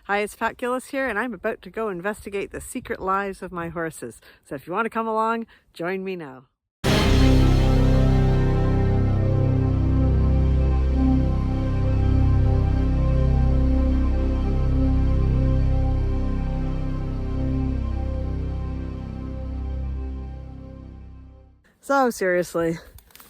Hi, it's Pat Gillis here, and I'm about to go investigate the secret lives of my horses. So if you want to come along, join me now. So seriously,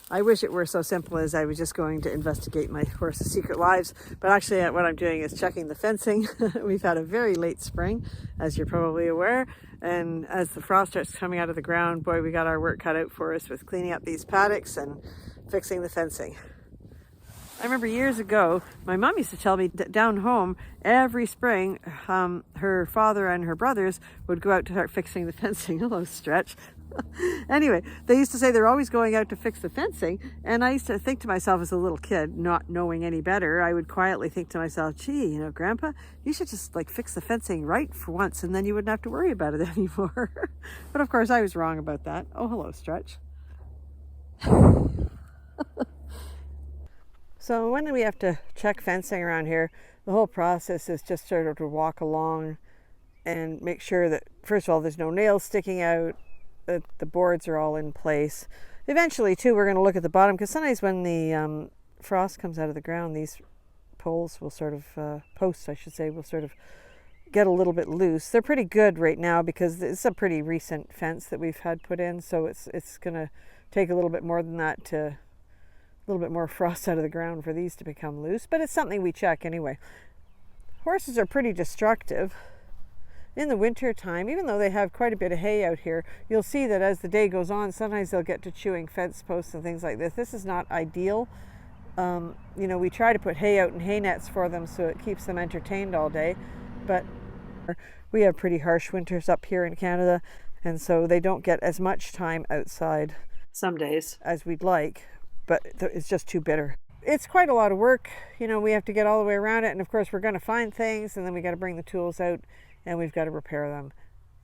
I wish it were so simple as I was just going to investigate my horse's secret lives, but actually what I'm doing is checking the fencing. We've had a very late spring, as you're probably aware, and as the frost starts coming out of the ground, boy, we got our work cut out for us with cleaning up these paddocks and fixing the fencing. I remember years ago, my mom used to tell me that down home, every spring, her father and her brothers would go out to start fixing the fencing. Hello, Stretch. Anyway, they used to say they're always going out to fix the fencing, and I used to think to myself as a little kid, not knowing any better, I would quietly think to myself, gee, Grandpa, you should just fix the fencing right for once, and then you wouldn't have to worry about it anymore. But of course, I was wrong about that. Oh, hello, Stretch. So when we have to check fencing around here, the whole process is just sort of to walk along and make sure that, first of all, there's no nails sticking out, that the boards are all in place. Eventually, too, we're going to look at the bottom, because sometimes when the frost comes out of the ground, these poles will sort of, posts I should say, will sort of get a little bit loose. They're pretty good right now because it's a pretty recent fence that we've had put in, so it's going to take a little bit more than that to... a little bit more frost out of the ground for these to become loose, but it's something we check anyway. Horses are pretty destructive in the winter time. Even though they have quite a bit of hay out here, you'll see that as the day goes on, sometimes they'll get to chewing fence posts and things like this. This is not ideal. We try to put hay out in hay nets for them so it keeps them entertained all day, but we have pretty harsh winters up here in Canada, and so they don't get as much time outside some days as we'd like, but it's just too bitter. It's quite a lot of work. We have to get all the way around it, and of course we're going to find things, and then we got to bring the tools out and we've got to repair them.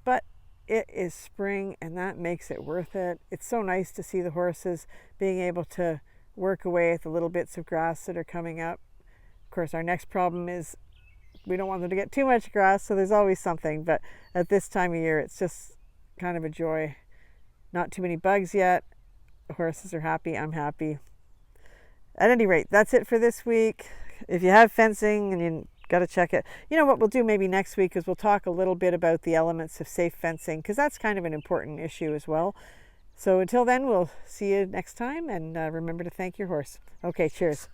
But it is spring, and that makes it worth it. It's so nice to see the horses being able to work away at the little bits of grass that are coming up. Of course, our next problem is we don't want them to get too much grass, so there's always something, but at this time of year it's just kind of a joy. Not too many bugs yet. The horses are happy, I'm happy. At any rate, that's it for this week. If you have fencing and you got to check it, what we'll do maybe next week is we'll talk a little bit about the elements of safe fencing, because that's kind of an important issue as well. So until then, we'll see you next time, and remember to thank your horse. Okay, cheers.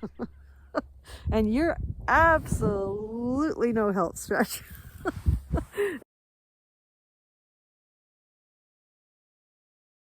And you're absolutely no health, Stretch.